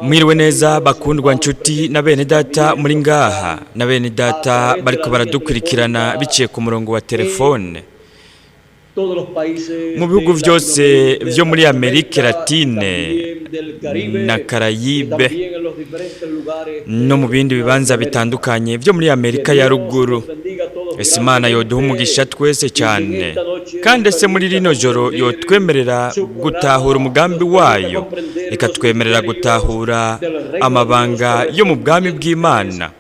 Mwiriwe neza bakundwa nshuti na bene data muri ngaha na bene data bariko baradukurikirana biciye ku murongo wa telefone mu bihugu byose byo muri Amerika Latine na Karayibe no mu bindi bibanza bitandukanye byo muri Amerika ya ruguru. Ese Imana yoduha umugisha twese cyane, kandi ese muri rino joro yotwemerera gutahura umugambi wayo, ikatwemerera gutahura amabanga yo mu bwami bw'Imana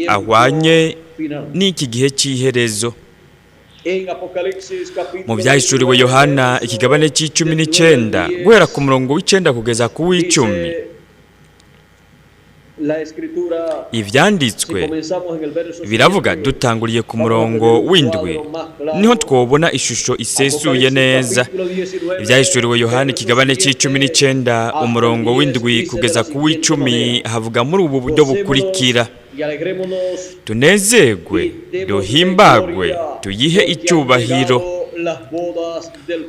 ahwanye n'iki gihe cy'iherezo. Mu byahishuriwe Yohana ikigabane c'19 guhera ku murongo w'9 kugeza ku w'10, ivyanditswe biravuga dutanguriye ku murongo w'indwi, niho twobona ishusho isesuye neza. Ibyahishuriwe Yohana ikigabane c'19 umurongo w'indwi kugeza ku w'10 havuga muri ubu buryo bukurikira: tunezerwe, duhimbagwe, tuyihe icyubahiro,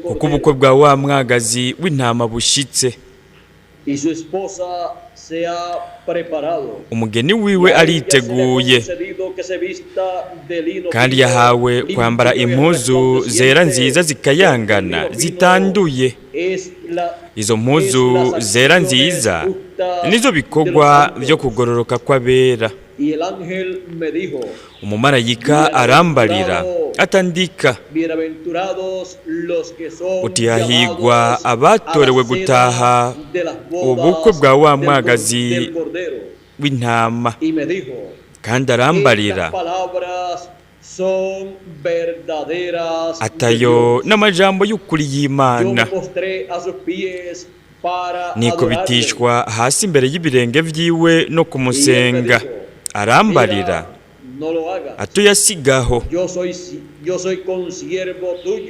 kuko ubukwe bwa wa mwagazi w'intama bushitse, umugeni wiwe ariteguye, kandi yahawe kwambara impuzu zera nziza zikayangana zitanduye. Izo mpuzu zera nziza nizo bikorwa byo kugororoka kw'abera. Umumarayika arambarira atandika uti hahigwa abatorewe gutaha ubukwe bwa wa mwagazi w'intama. Kandi arambarira atayo n'amajambo y'ukuri y'Imana. Nikubitishwa hasi imbere y'ibirenge vyiwe no kumusenga. Arambarira atuyasigaho,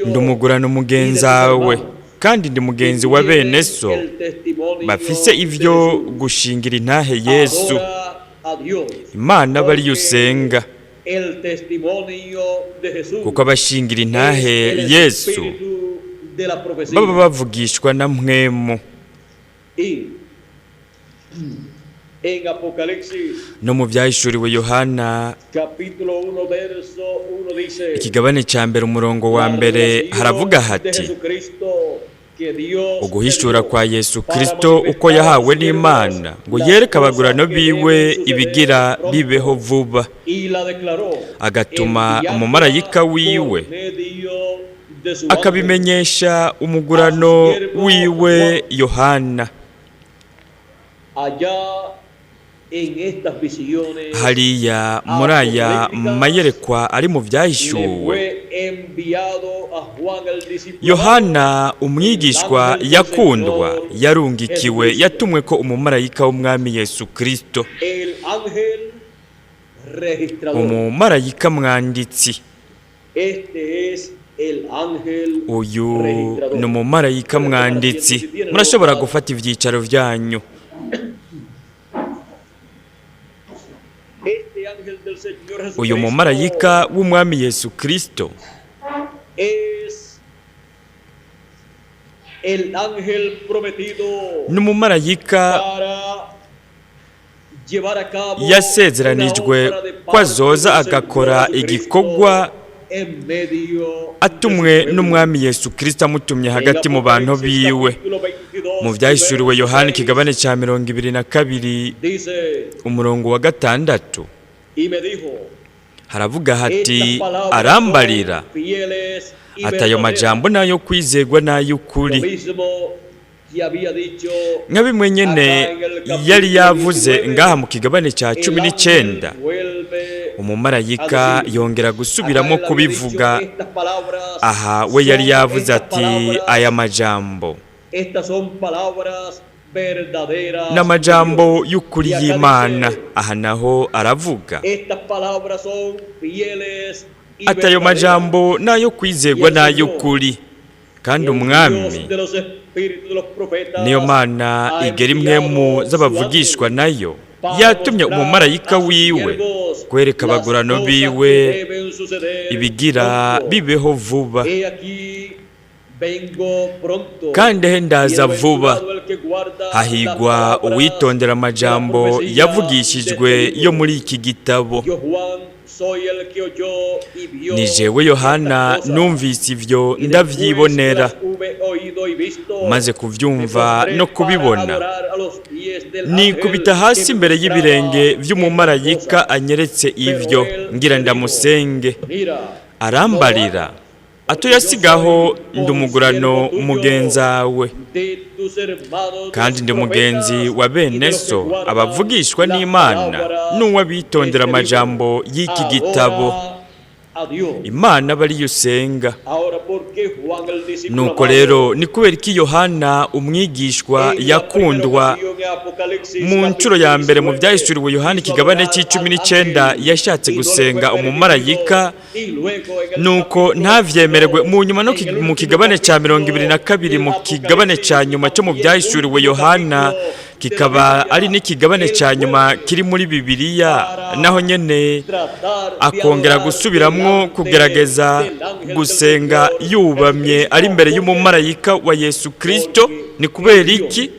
ndumugurana umugenzawe, kandi ndi mugenzi wa bene so bafise ivyo gushingira intahe Yesu. Imana bari usenga, kuko abashingira intahe Yesu baba bavugishwa na mpwemu. No mu byahishuriwe Yohana ikigabane cya mbere umurongo wa mbere haravuga hati: uguhishura kwa Yesu Kristo uko yahawe n'Imana ngo yereke abagurano biwe ibigira bibeho vuba, agatuma umumarayika wiwe akabimenyesha umugurano wiwe Yohana. Hariya muri aya mayerekwa ari mu byahishuwe, Yohana umwigishwa yakundwa yarungikiwe, yatumwe ko umumarayika w'umwami Yesu Kristo, umumarayika mwanditsi. Uyu ni umumarayika mwanditsi. Murashobora gufata ivyicaro vyanyu. Uyu mumarayika w'umwami Yesu Kristo ni umumarayika yasezeranijwe ko azoza agakora igikorwa atumwe n'umwami Yesu Kristo amutumye hagati mu bantu biwe. Mu byahishuriwe Yohana ikigabane cya 22 umurongo wa 6 haravuga hati: arambarira atayo majambo nayo kwizegwa n'ay'ukuri. Nka bimwe nyene yari yavuze ngaha mu kigabane cya 19, umumarayika yongera gusubiramo kubivuga. Aha we yari yavuze ati aya majambo n'amajambo y'ukuri y'Imana. Aha naho aravuga atayo majambo nayo kwizegwa n'ay'ukuri, kandi umwami niyo Mana igera impwemu z'abavugishwa nayo, yatumye umumarayika wiwe kwereka abagurano biwe ibigira bibeho vuba. kandi hendaza vuba. Hahigwa uwitondera amajambo yavugishijwe yo muri iki gitabo. Ni jewe Yohana numvise ivyo ndavyibonera, maze kuvyumva no kubibona nikubita hasi imbere y'ibirenge vy'umumarayika anyeretse ivyo, ngira ndamusenge. Arambarira atoyasigaho ndi umugurano umugenzawe, kandi ndi mugenzi wa bene so abavugishwa n'Imana n'uwabitondera amajambo y'iki gitabo. Imana bari usenga. Nuko rero ni kubera iki Yohana umwigishwa yakundwa mu ncuro ya mbere mu byahishuriwe Yohana ikigabane c'19 yashatse gusenga umumarayika, nuko ntavyemererwe mu nyuma no mu kigabane ca 22 mu kigabane ca nyuma cyo mu byahishuriwe Yohana, kikaba ari n'ikigabane ca nyuma kiri muri Bibiliya, naho nyene akongera gusubiramwo kugerageza gusenga yubamye ari imbere y'umumarayika wa Yesu Kristo. Ni kubera iki?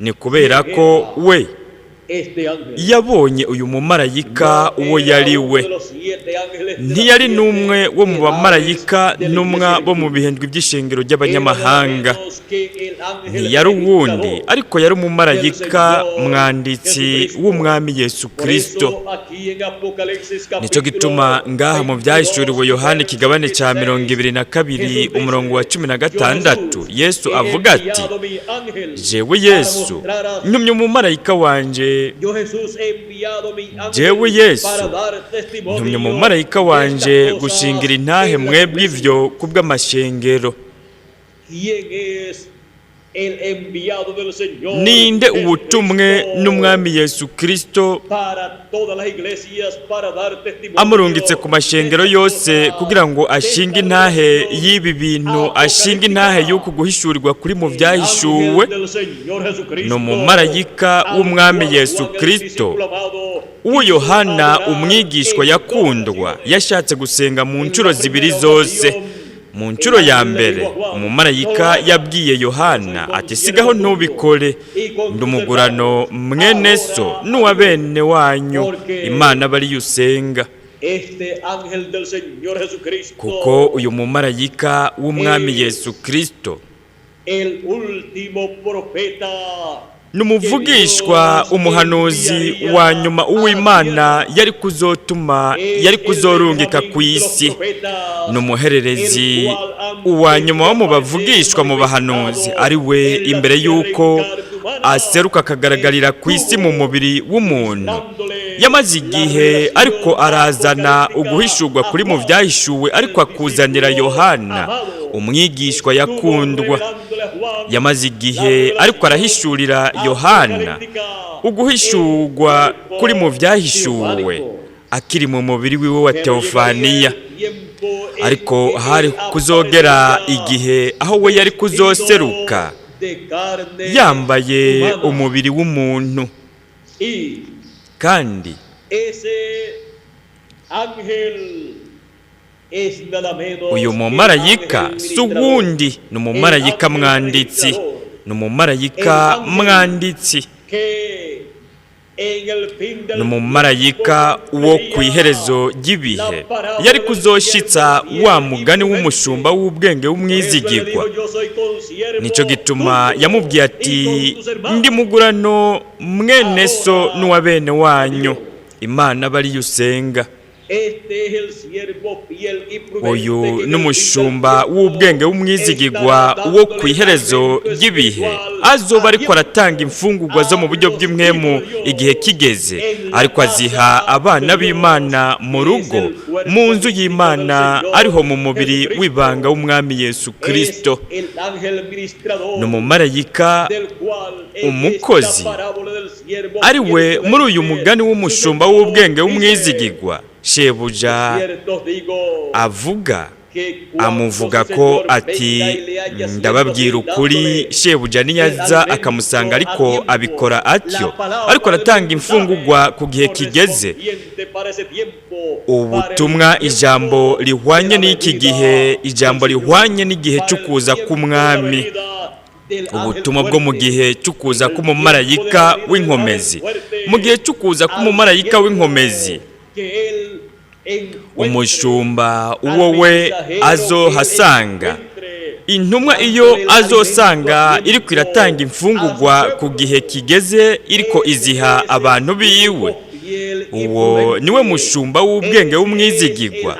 Ni kubera ko we yabonye uyu mumarayika uwo yari we. Ntiyari n'umwe wo mu bamarayika numwa bo mu bihendwe by'ishengero ry'abanyamahanga, ntiyari uwundi, ariko yari umumarayika mwanditsi w'umwami Yesu Kristo. Nico gituma ngaha mu byahishuriwe Yohana ikigabane ca 22 umurongo wa 16 Yesu avuga ati, jewe Yesu ntumye umumarayika wanje, jewe Yesu ntumye umumarayika wanje gushingira intahe mwebwe ivyo kubw'amashengero. Ninde ubutumwe n'umwami Yesu Kristo amurungitse ku mashengero yose kugira ngo ashinge intahe y'ibi bintu, ashinge intahe y'uku guhishurirwa kuri mu byahishuwe? Ni umumarayika w'umwami Yesu Kristo, uwo Yohana umwigishwa yakundwa yashatse gusenga mu ncuro zibiri zose. Mu ncuro ya mbere umumarayika yabwiye Yohana ati, sigaho ntubikore, ndi umugurano mwene so n'uwa bene wanyu, Imana bari usenga. Kuko uyu mumarayika w'umwami Yesu Kristo numuvugishwa, umuhanuzi wa nyuma uw'Imana yari kuzorungika ku isi. Numuhererezi uwa nyuma wo mu bavugishwa mu bahanuzi, ari we imbere y'uko aseruka akagaragarira ku isi mu mubiri w'umuntu. Yamaze igihe ariko arazana uguhishurwa kuri mu byahishuwe, ariko akuzanira Yohana umwigishwa yakundwa. Yamaze igihe ariko arahishurira Yohana uguhishurwa kuri mu byahishuwe akiri mu mubiri wiwe wa Teofaniya. Ariko hari kuzogera igihe aho we yari kuzoseruka yambaye umubiri w'umuntu, kandi uyu mumarayika si uwundi, ni umumarayika mwanditsi, ni umumarayika mwanditsi, ni umumarayika wo ku iherezo ry'ibihe. Yari kuzoshitsa wa mugani w'umushumba w'ubwenge w'umwizigirwa. Nico gituma yamubwiye ati, ndi mugurano mwene so n'uwa bene wanyu, Imana bari usenga. Uyu n'umushumba w'ubwenge w'umwizigirwa wo ku iherezo ry'ibihe, azoba ariko aratanga imfungurwa zo mu buryo bw'imwemu igihe kigeze, ariko aziha abana b'Imana mu rugo, mu nzu y'Imana, ariho mu mubiri w'ibanga w'umwami Yesu Kristo. Ni umumarayika umukozi, ari we muri uyu mugani w'umushumba w'ubwenge w'umwizigirwa shebuja avuga amuvuga ko ati ndababwira ukuri shebuja niyaza akamusanga ariko abikora atyo ariko aratanga imfungurwa ku gihe kigeze. Ubutumwa ijambo rihwanye n'iki gihe, ijambo rihwanye n'igihe cy'ukuza k'umwami, ubutumwa bwo mu gihe cy'ukuza k'umumarayika w'inkomezi. Mu gihe cy'ukuza k'umumarayika w'inkomezi, umushumba uwo we azohasanga intumwa, iyo azosanga iriko iratanga imfungurwa ku gihe kigeze iriko iziha abantu biwe, uwo niwe mushumba w'ubwenge w'umwizigirwa.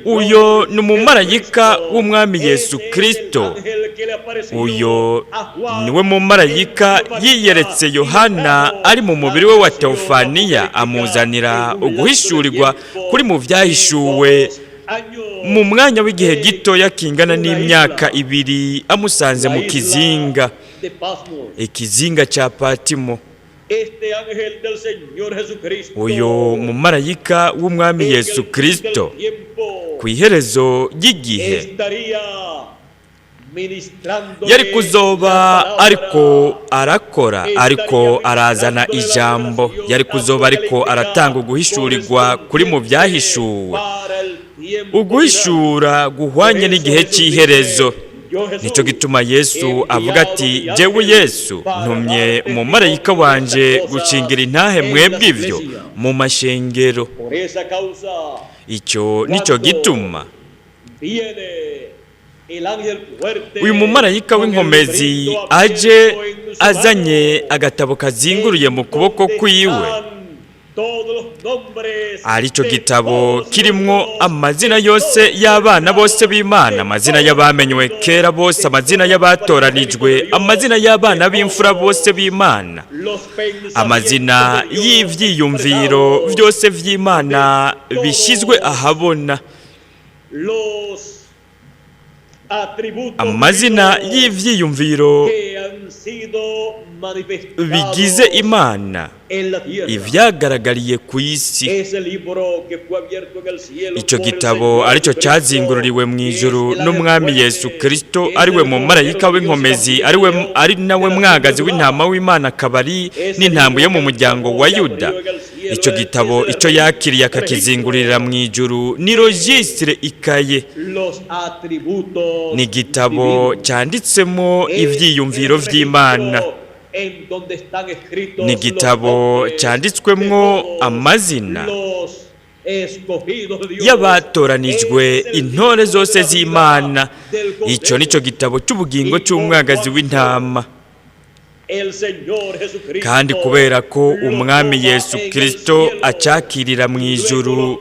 Uyo ni umumarayika w'umwami Yesu Kristo. Uyo niwe mumarayika yiyeretse Yohana ari mu mubiri we wa Teofaniya, amuzanira uguhishurirwa kuri mu vyahishuwe mu mwanya w'igihe gitoya kingana n'imyaka 2, amusanze mu kizinga, ikizinga ca Patimo. Uyo mumarayika w'umwami Yesu Kristo ku iherezo ry'igihe yari kuzoba ariko arakora, ariko arazana ijambo, yari kuzoba ariko aratanga uguhishurirwa kuri mu vyahishuwe, uguhishura guhwanye n'igihe cy'iherezo. Nico gituma Yesu avuga ati jewe Yesu ntumye umumarayika wanje gucingira intahe mwebwe ivyo mu mashengero. Ico nico gituma uyu mumarayika w'inkomezi aje azanye agatabo kazinguruye mu kuboko kwiwe, arico gitabo kirimwo amazina yose y'abana bose b'Imana, amazina y'abamenywe kera bose, amazina y'abatoranijwe, amazina y'abana b'imfura bose b'Imana, amazina y'ivyiyumviro vyose vy'Imana bishizwe ahabona, amazina y'ivyiyumviro bigize Imana ivyagaragariye ku isi. Ico gitabo arico cazingururiwe mu ijuru n'umwami Yesu Kristo, ariwe mumarayika w'inkomezi, ari nawe mwagazi w'intama w'Imana, akabari n'intambo yo mu muryango wa Yuda. Ico gitabo ico yakiriye akakizingurira mu ijuru ni registre ikaye, ni gitabo cyanditsemo ivyiyumviro vy'Imana, ni gitabo cyanditswemwo amazina y'abatoranijwe, intore zose z'Imana. Ico nico gitabo cy'ubugingo cy'umwagazi w'intama. Kandi kubera ko umwami Yesu Kristo acakirira mu ijuru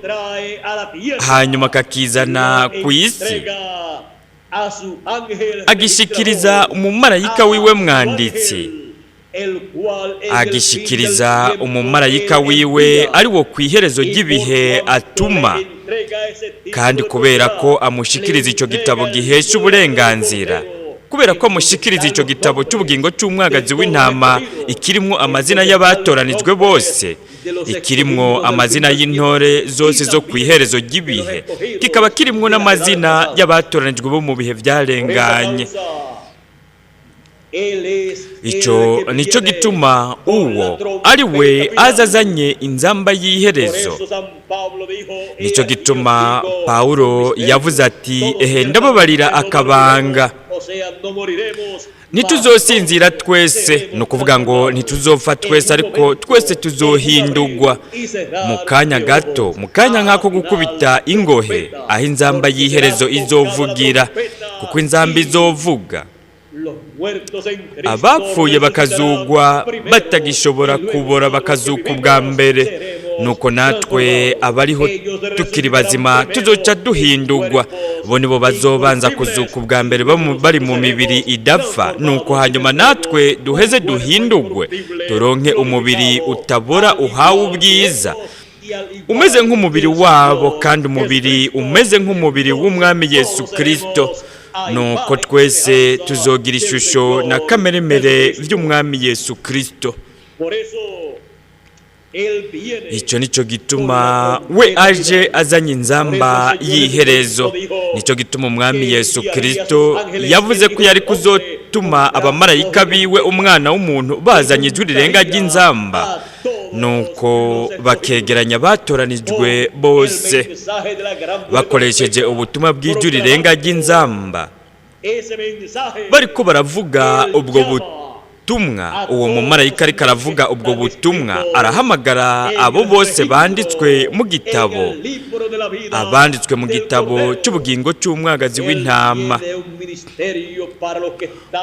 hanyuma akakizana ku isi, agishikiriza umumarayika wiwe mwanditsi, agishikiriza umumarayika wiwe ari wo ku iherezo ry'ibihe atuma. Kandi kubera ko amushikiriza ico gitabo gihesha uburenganzira, kubera ko amushikiriza ico gitabo cy'ubugingo cy'umwagazi w'intama, ikirimwo amazina y'abatoranijwe bose, ikirimwo amazina y'intore zose zo ku iherezo ry'ibihe, kikaba kirimwo n'amazina y'abatoranijwe bo mu bihe vyarenganye. Ico nico gituma uwo ari we azazanye inzamba y'iherezo. Nico gituma Paulo yavuze ati ehe ndababarira akabanga, ntituzosinzira twese, no kuvuga ngo ntituzopfa twese, ariko twese tuzohindurwa mu kanya gato, mu kanya nk'ako gukubita ingohe, aho inzamba y'iherezo izovugira, kuko inzamba izovuga abapfuye bakazugwa batagishobora kubora, bakazuka ubwa mbere. Nuko natwe abariho tukiri bazima tuzoca duhindurwa, bo nibo bazobanza kuzuka ubwa mbere bari mu mibiri idapfa, nuko hanyuma natwe duheze duhindurwe, turonke umubiri utabora uhawe ubwiza umeze nk'umubiri wabo, kandi umubiri umeze nk'umubiri w'umwami Yesu Kristo. Nuko twese tuzogira ishusho na kameremere vy'umwami Yesu Kristo. icyo nicyo gituma we aje azanye inzamba y'iherezo. Nicyo gituma umwami Yesu Kristo yavuze ko yari kuzotuma abamarayika biwe umwana w'umuntu bazanye ijwi rirenga ry'inzamba, nuko bakegeranya batoranijwe bose bakoresheje ubutumwa bw'ijwi rirenga ry'inzamba. Bariko baravuga ubwo butumwa, uwo mumarayika ariko aravuga ubwo butumwa arahamagara abo bose banditswe mu gitabo, abanditswe mu gitabo cy'ubugingo cy'umwagazi w'intama.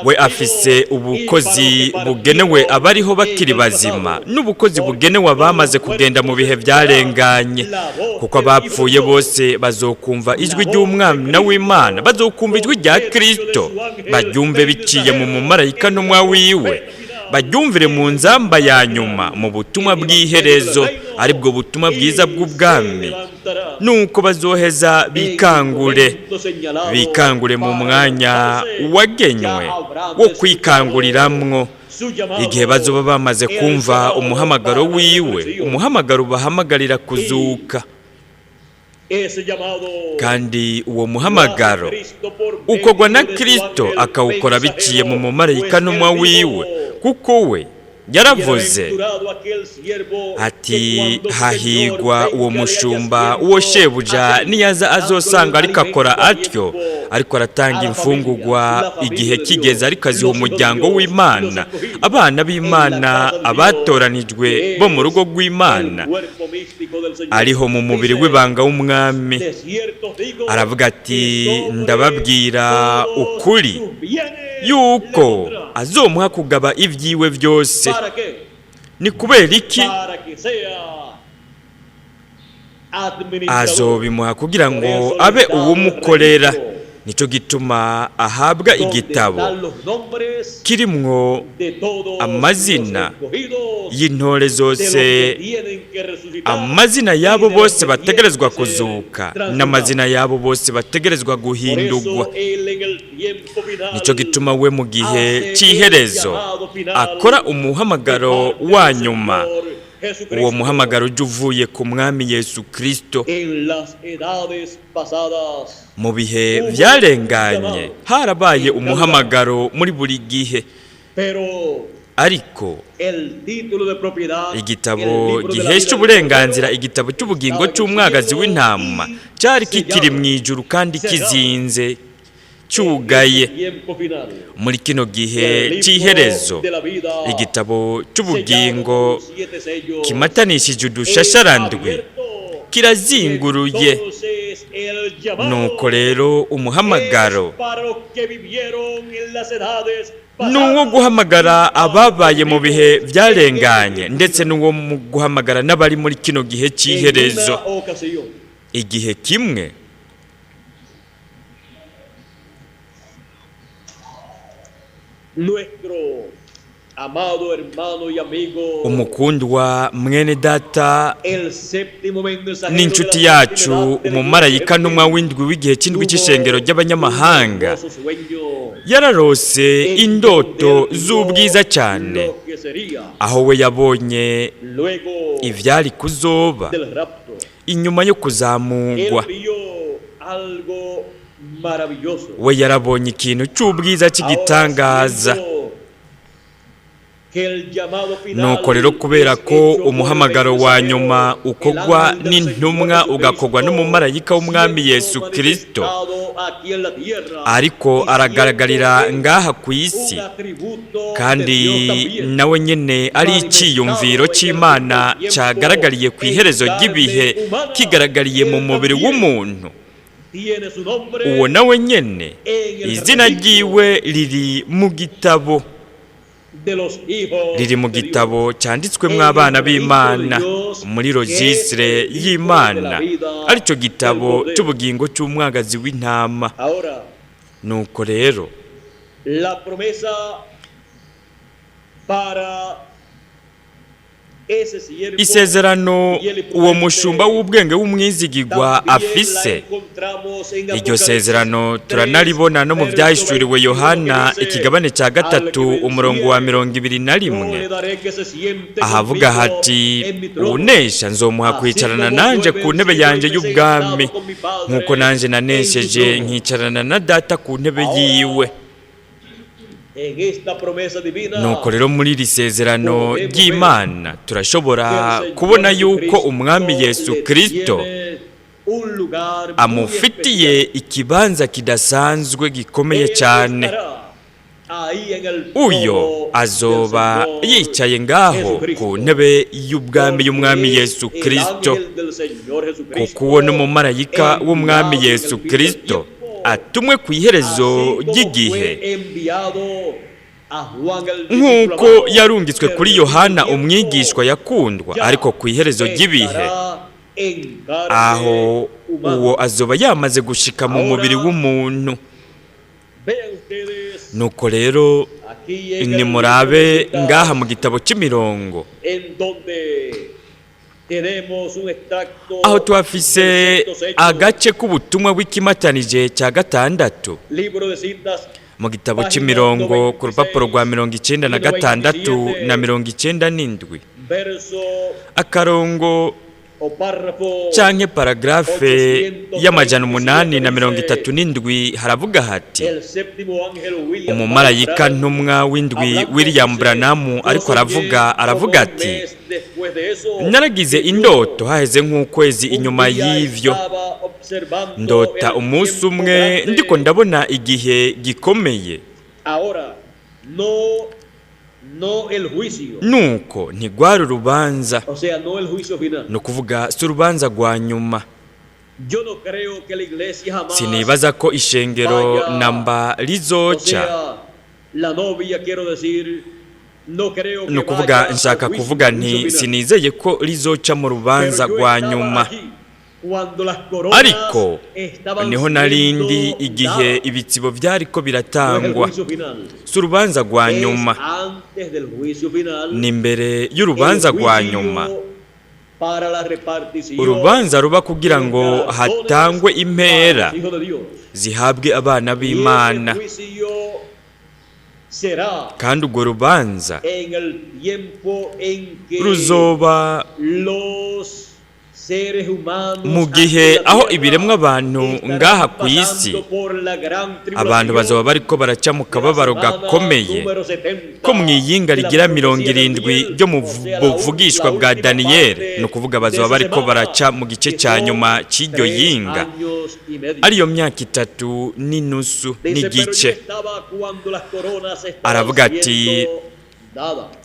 We afise ubukozi bugenewe abariho bakiri bazima n'ubukozi bugenewe abamaze kugenda mu bihe byarenganye, kuko abapfuye bose bazokumva ijwi ry'umwana w'Imana, bazokumva ijwi rya Kristo, baryumve biciye mu mumarayika n'umwa wiwe, baryumvire mu nzamba ya nyuma, mu butumwa bw'iherezo, aribwo butumwa bwiza bw'ubwami. Nuko bazoheza bikangure mu mwanya wagenywe wo kwikanguriramwo, igihe bazoba bamaze kumva umuhamagaro wiwe, umuhamagaro bahamagarira kuzuka. Kandi uwo muhamagaro ukorwa na Kristo, akawukora biciye mu mumarayika n'umwa wiwe, kuko we yaravuze ati hahigwa uwo mushumba uwo shebuja niyaza azosanga ariko akora atyo, ariko aratanga imfungurwa igihe kigeze, ariko aziha umuryango w'Imana, abana b'Imana abatoranijwe bo mu rugo rw'Imana, ariho mu mubiri w'ibanga w'umwami. Aravuga ati ndababwira ukuri yuko azomuha kugaba ibyiwe byose. Ni kubera iki? Azobimuha kugira ngo abe uwumukorera. Nicyo gituma ahabwa igitabo kirimwo amazina y'intore zose, amazina y'abo bose bategerezwa kuzuka, n'amazina y'abo bose bategerezwa guhindurwa. Nicyo gituma we mu gihe cy'iherezo akora umuhamagaro wa nyuma, uwo muhamagaro uje uvuye ku mwami Yesu Kristo. Mu bihe byarenganye harabaye umuhamagaro muri buri gihe, ariko igitabo gihesha uburenganzira, igitabo cy'ubugingo cy'umwagazi w'intama, cyari kikiri mu ijuru kandi kizinze cyugaye. Muri kino gihe cy'iherezo igitabo cy'ubugingo kimatanishije udushasharandwi, kirazinguruye. Nuko rero umuhamagaro n'uwo guhamagara ababaye mu bihe byarenganye, ndetse n'uwo guhamagara n'abari muri kino gihe cy'iherezo. Igihe kimwe umukundwa mwene data n'inshuti yacu, umumarayika n'umwa w'indwi w'igihe cy'indwi cy'ishengero ry'abanyamahanga, yararose indoto z'ubwiza cyane, aho we yabonye ibyari kuzoba inyuma yo kuzamugwa. We yarabonye ikintu cy'ubwiza cy'igitangaza. Nuko rero kubera ko umuhamagaro wa nyuma ukorwa n'intumwa, ugakorwa n'umumarayika w'umwami Yesu Kristo, ariko aragaragarira ngaha ku isi, kandi nawe nyene ari icyiyumviro cy'Imana cyagaragariye ku iherezo ry'ibihe, kigaragariye mu mubiri w'umuntu. Uwo nawe nyene izina ryiwe riri mu gitabo, cyanditswemo abana b'Imana muri registre y'Imana, aricyo gitabo cy'ubugingo cy'umwagazi w'intama. Nuko rero isezerano uwo mushumba w'ubwenge w'umwizigirwa afise. Iryo sezerano turanaribona no mu byahishuriwe Yohana ikigabane cya 3 umurongo wa 21, ahavuga hati unesha nzomuha kwicarana nanje ku ntebe yanjye y'ubwami nk'uko nanje nanesheje nkicarana na data ku ntebe yiwe. Nuko rero muri iri sezerano ry'Imana turashobora kubona yuko umwami Yesu Kristo amufitiye ikibanza kidasanzwe gikomeye cyane. Uyo azoba yicaye ngaho ku ntebe y'ubwami y'umwami Yesu Kristo, kuko uwo n'umumarayika w'umwami Yesu Kristo atumwe ku iherezo ry'igihe, nk'uko yarungitswe kuri Yohana umwigishwa yakundwa, ariko ku iherezo ry'ibihe aho uwo azoba yamaze gushika mu mubiri w'umuntu. Nuko rero nimurabe ngaha mu gitabo cy'imirongo aho tuhafise agace k'ubutumwa bw'ikimatanije cya 6 mu gitabo cy'imirongo ku rupapuro rwa 96 na 97, akarongo canke paragrafe y'amajana 837 haravuga hati: umumarayika ntumwa w'indwi William Branham ariko aravuga ati, naragize indoto haheze nk'ukwezi inyuma y'ivyo, ndota umunsi umwe ndiko ndabona igihe gikomeye. Nuko ntigwari urubanza, no kuvuga si urubanza rwa nyuma. Sinibaza ko ishengero namba rizoca, no kuvuga nshaka kuvuga nti sinizeye ko rizoca mu rubanza rwa nyuma. Ariko niho narindi igihe ibitsibo byariko biratangwa, si urubanza rwa nyuma, ni mbere y'urubanza rwa nyuma. Urubanza ruba kugira ngo hatangwe impera zihabwe abana b'Imana, kandi urwo rubanza ruzoba mu gihe aho ibiremwa abantu ngaha ku isi, abantu bazoba bariko baraca mu kababaro gakomeye ko mu iyinga rigira 70 ryo mu buvugishwa bwa Daniyeli. No kuvuga bazoba bariko baraca mu gice cya nyuma cy'iryo yinga, ariyo myaka 3 n'inusu n'igice. Aravuga ati,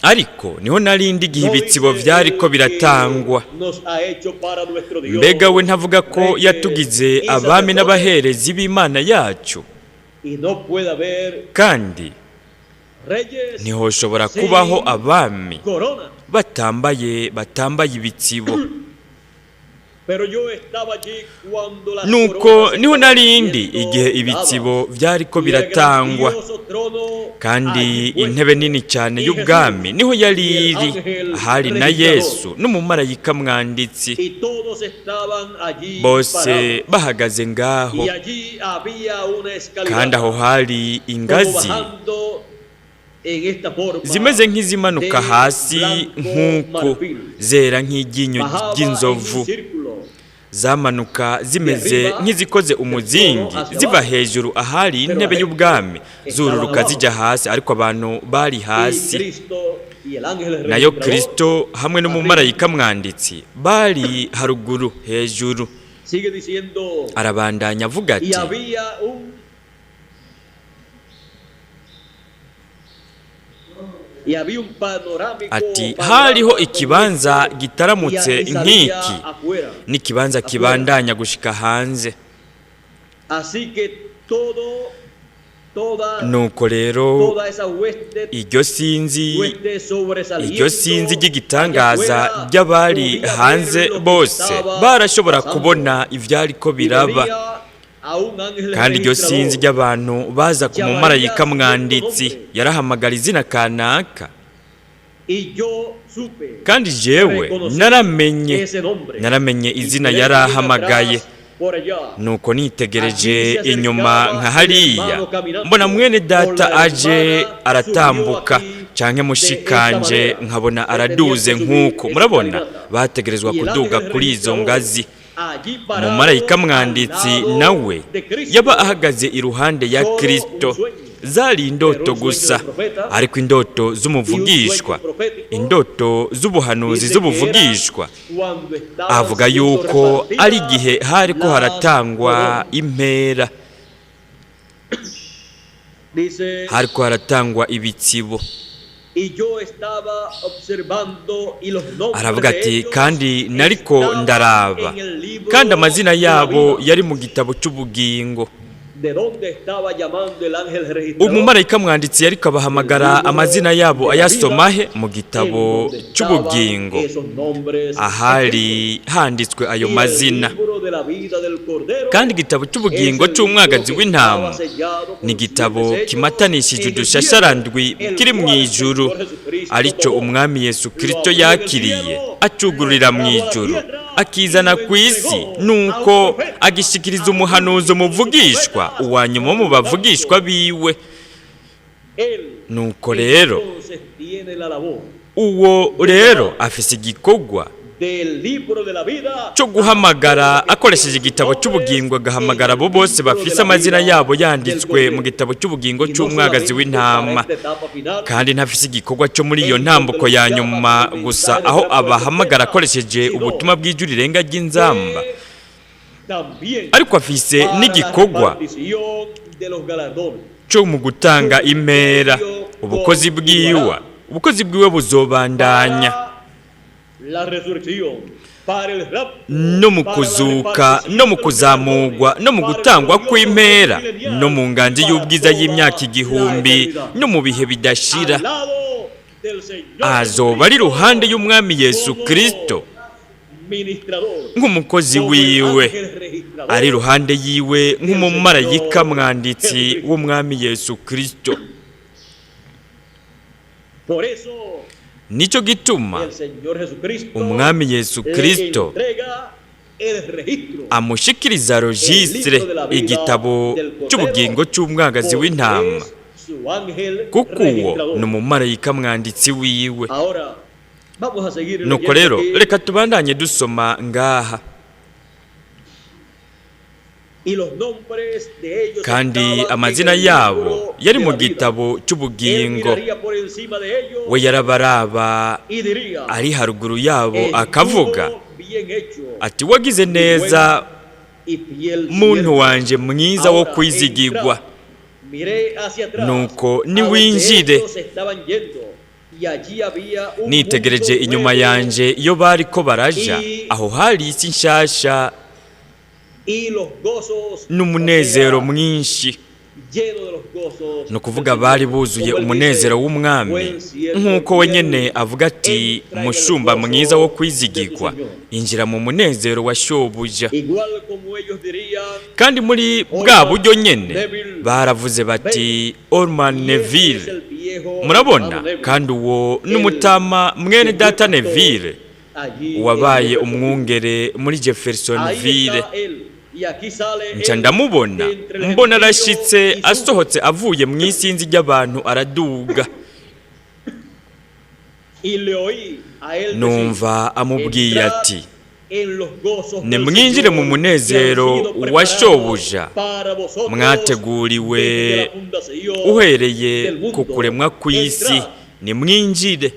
ariko niho narindi igihe ibitsibo byariko biratangwa. Mbega we ntavuga ko yatugize abami n'abaherezi b'Imana yacu? Kandi ntihoshobora kubaho abami batambaye ibitsibo. Nuko niho narindi igihe ibitsibo byariko biratangwa, kandi intebe nini cyane y'ubwami niho yari iri, hari na Yesu n'umumarayika mwanditsi, bose bahagaze ngaho. Kandi aho hari ingazi zimeze nk'izimanuka hasi nk'uko zera nk'iryinyo ry'inzovu, zamanuka zimeze nk'izikoze umuzingi ziva hejuru ahari intebe y'ubwami, zururuka zijya hasi, ariko abantu bari hasi. Nayo Kristo hamwe n'umumarayika mwanditsi bari haruguru hejuru. Arabandanya avuga ati, hariho ikibanza gitaramutse nk'iki n'ikibanza kibandanya gushika hanze. Nuko rero iryo sinzi ry'igitangaza ry'abari hanze bose barashobora kubona ivyariko biraba. Kandi iryo sinzi ry'abantu baza ku mumarayika mwanditsi, yarahamagara izina kanaka, kandi jewe naramenye izina yari ahamagaye. Nuko nitegereje inyuma nka hariya mbona mwene data aje aratambuka, canke mushikanje nkabona araduze nk'uko murabona bategerezwa kuduga kuri izo ngazi. Umumarayika mwanditsi nawe yaba ahagaze iruhande ya Kristo. Zari indoto gusa, ariko indoto z'umuvugishwa, indoto z'ubuhanuzi z'ubuvugishwa. Avuga yuko ari igihe hariko haratangwa impera, hariko haratangwa ibitsibo. Aravuga ati kandi nariko ndaraba, kandi amazina yabo yari mu gitabo cy'ubugingo. Umumarayika mwanditsi yariko abahamagara amazina yabo ayasomahe mu gitabo cy'ubugingo, ahari handitswe ayo mazina. Kandi igitabo cy'ubugingo cy'umwagazi w'intama ni igitabo kimatanishije udushasharandwi kiri mu ijuru, arico umwami Yesu Kristo yakiriye acugururira mu ijuru akizana ku isi, nuko agishikiriza umuhanuzi umuvugishwa, uwanyuma mu bavugishwa biwe. Nuko rero uwo rero afise igikorwa cyo guhamagara akoresheje igitabo cy'ubugingo, agahamagara abo bose bafise amazina yabo yanditswe mu gitabo cy'ubugingo cy'umwagazi w'intama. Kandi ntafise igikorwa cyo muri iyo ntambuko ya nyuma gusa, aho abahamagara akoresheje ubutumwa bw'ijwi rirenga ry'inzamba, ariko afise n'igikorwa cyo mu gutanga impera. Ubukozi bwiwe buzobandanya no mu kuzuka, no mu kuzamugwa, no mu gutangwa kw'impera, no mu nganji y'ubwiza y'imyaka 1000, no mu bihe bidashira. Azoba ari ruhande y'umwami Yesu Kristo nk'umukozi wiwe, ari ruhande yiwe nk'umumarayika mwanditsi w'umwami Yesu Kristo. Nico gituma umwami Yesu Kristo amushikiriza registre, igitabo cy'ubugingo cy'umwagazi w'intama, kuko uwo ni umumarayika mwanditsi wiwe. Nuko rero reka tubandanye dusoma ngaha. Kandi amazina yabo yari mu gitabo cy'ubugingo. We yarabaraba ari haruguru yabo akavuga ati, wagize neza muntu wanje mwiza wo kwizigirwa, nuko niwinjire. Nitegereje inyuma yanje iyo bariko baraja, aho hari isi nshasha n'umunezero mwinshi. No kuvuga bari buzuye umunezero w'umwami, nk'uko wenyene avuga ati, mushumba mwiza wo kwizigirwa, injira mu munezero wa shobuja. Kandi muri bwa buryo nyene baravuze bati, Orman Neville. Murabona, kandi uwo n'umutama mwene data Neville wabaye umwungere muri Jeffersonville. Nca ndamubona, mbona arashitse asohotse avuye mu isinzi ry'abantu araduga. Numva amubwiye ati, nimwinjire mu munezero wa shobuja mwateguriwe uhereye ku kuremwa kw'isi, nimwinjire.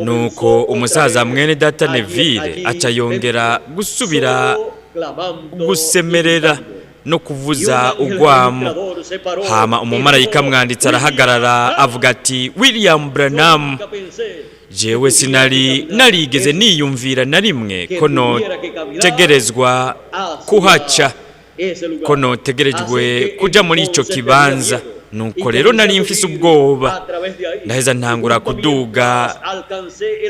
Nuko umusaza mwene data Neville aca yongera gusubira gusemerera no kuvuza urwamo. Hama umumarayika mwanditsi arahagarara avuga ati, William Branham, jewe sinari narigeze niyumvira na rimwe ko notegerezwa kuhaca, ko notegerejwe kuja muri ico kibanza. Nuko rero nari mfise ubwoba, ndaheza ntangura kuduga.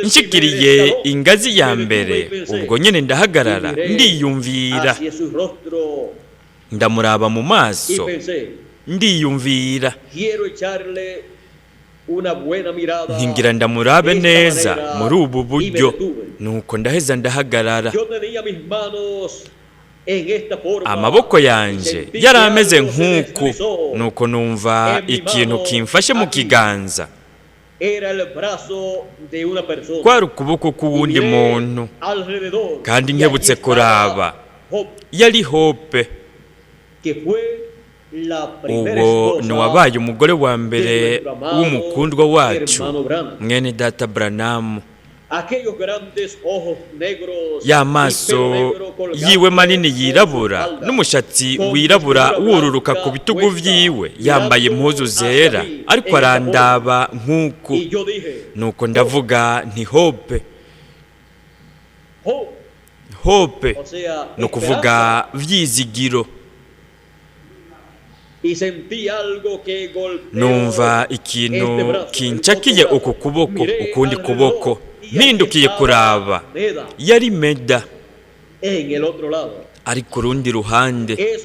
Nshikiriye ingazi ya mbere, ubwo nyene ndahagarara ndiyumvira, ndamuraba mu maso, ndiyumvira nkingira ndamurabe neza muri ubu buryo, nuko ndaheza ndahagarara. Amaboko yanje yari ameze nk'uku, nuko numva ikintu kimfashe mu kiganza. Kwari ukuboko k'uwundi muntu, kandi nkebutse kuraba yari Hope. Uwo ni wabaye umugore wa mbere w'umukundwa wacu, mwene data Branham. Ya maso yiwe manini yirabura n'umushatsi wirabura wururuka ku bitugu vyiwe, yambaye impuzu zera, ariko arandaba nk'uku. Nuko ndavuga nti Hope. Hope ni ukuvuga vyizigiro. Numva ikintu kincakiye uku kuboko, ukundi kuboko mpindukiye kuraba yari Meda. Ari ku rundi ruhande,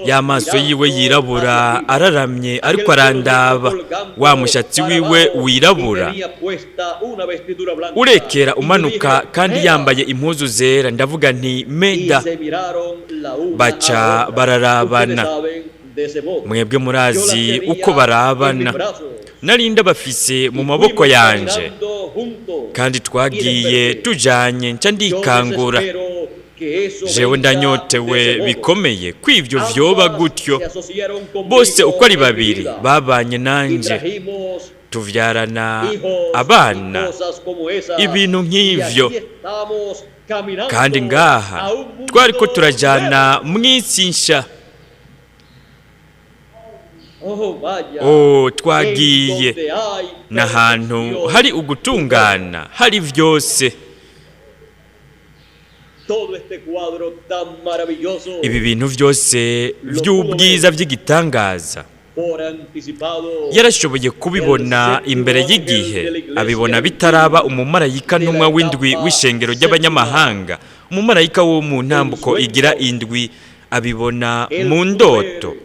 y'amaso yiwe yirabura araramye ariko arandaba, wa mushatsi wiwe wirabura urekera umanuka kandi yambaye impuzu zera. Ndavuga nti Meda. Baca bararabana. Mwebwe murazi uko barabana. Nari ndabafise mu maboko yanje, kandi twagiye tujanye, nca ndikangura. Jewe ndanyotewe bikomeye kw'ivyo vyoba gutyo. Bose uko ari babiri babanye nanje, tuvyarana abana, ibintu nk'ivyo. Kandi ngaha twariko turajana mw'isi nsha. Twagiye n'ahantu hari ugutungana, hari vyose. Ibi bintu vyose vy'ubwiza vy'igitangaza yarashoboye kubibona imbere y'igihe, abibona bitaraba umumarayika ntumwa w'indwi w'ishengero ry'abanyamahanga, umumarayika wo mu ntambuko igira indwi, abibona mu ndoto.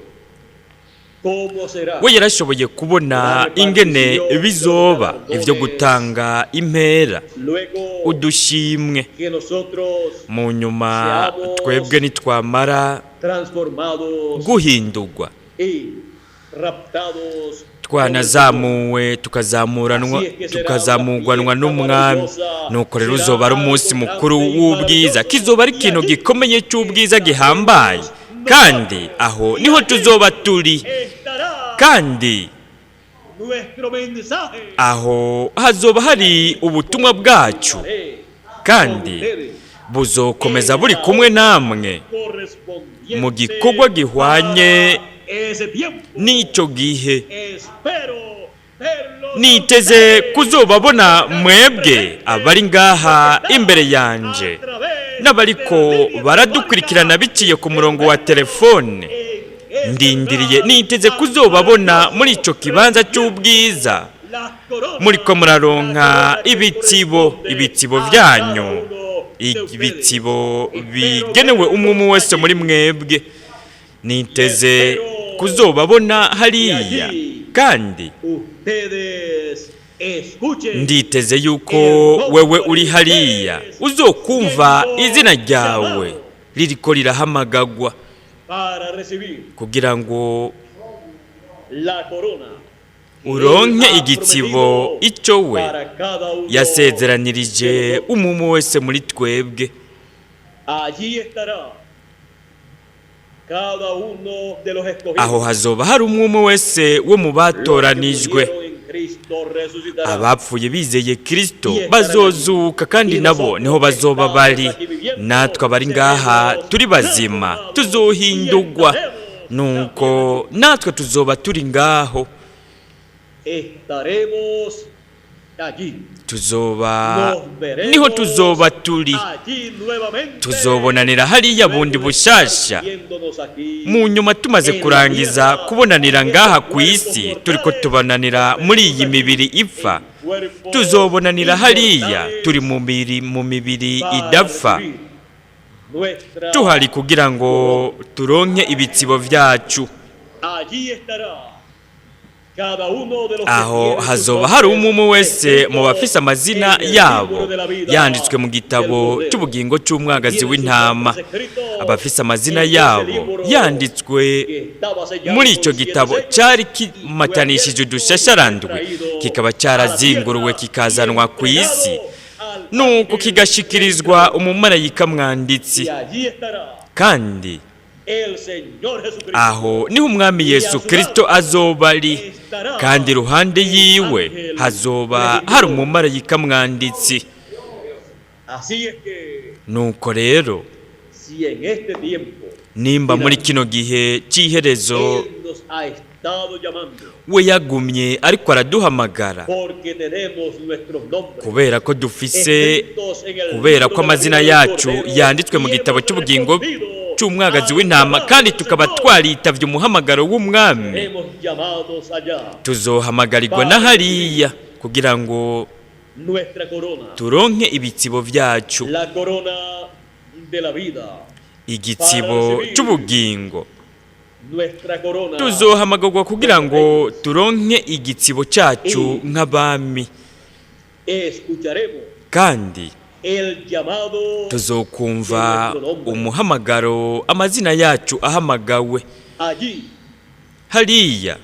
We yarashoboye kubona ingene bizoba ivyo gutanga impera, udushimwe. Mu nyuma twebwe nitwamara guhindurwa, twanazamuwe tukazamurwanwa n'umwami. Nuko rero uzoba ari umunsi mukuru w'ubwiza, kizoba ari ikintu gikomeye cy'ubwiza gihambaye, kandi aho niho tuzoba turi. Kandi aho hazoba hari ubutumwa bwacu, kandi buzokomeza buri kumwe namwe mu gikorwa gihwanye n'icyo gihe. Niteze kuzobabona mwebwe abari ngaha imbere yanje, n'abariko baradukurikirana biciye ku murongo wa telefone. Ndindiriye niteze kuzobabona muri ico kibanza cy'ubwiza, muriko muraronka ibitsibo vyanyu, ibitsibo bigenewe umwe wese muri mwebwe. Niteze kuzobabona hariya, kandi nditeze yuko wewe uri hariya uzokumva izina ryawe ririko rirahamagagwa, kugira ngo uronke igitsibo icyo we yasezeranirije umwe wese muri twebwe. Aho hazoba hari umwe wese wo mu batoranijwe. Abapfuye bizeye Kristo bazozuka, kandi nabo niho bazoba bari. Natwe abari ngaha turi bazima tuzohindurwa, nuko natwe tuzoba turi ngaho. Niho tuzoba turi. Tuzobonanira hariya bundi bushasha. Mu nyuma tumaze kurangiza kubonanira ngaha ku isi, turiko tubonanira muri iyi mibiri ipfa. Tuzobonanira hariya turi mu mibiri idapfa, tuhari kugira ngo turonke ibitsibo vyacu. aho hazoba hari umwe wese mu bafise amazina yabo yanditswe mu gitabo cy'ubugingo cy'umwagazi w'intama. Abafise amazina yabo yanditswe muri icyo gitabo cyari kimatanishije udushasharandwi, kikaba cyarazinguruwe kikazanwa ku isi, nuko kigashikirizwa umumarayika mwanditsi. Kandi aho niho umwami Yesu Kristo azoba ari, kandi iruhande yiwe hazoba hari umumarayika mwanditsi. Nuko rero nimba muri kino gihe cy'iherezo we yagumye ariko araduhamagara, kubera ko amazina yacu yanditswe mu gitabo cy'ubugingo cy'umwagazi w'intama, kandi tukaba twaritavye umuhamagaro w'umwami, tuzohamagarirwa na hariya kugira ngo turonke ibitsibo vyacu, igitsibo cy'ubugingo. Tuzohamagarwa kugira ngo turonke igitsibo cyacu nk'abami, kandi tuzokumva umuhamagaro amazina yacu ahamagawe. Hariya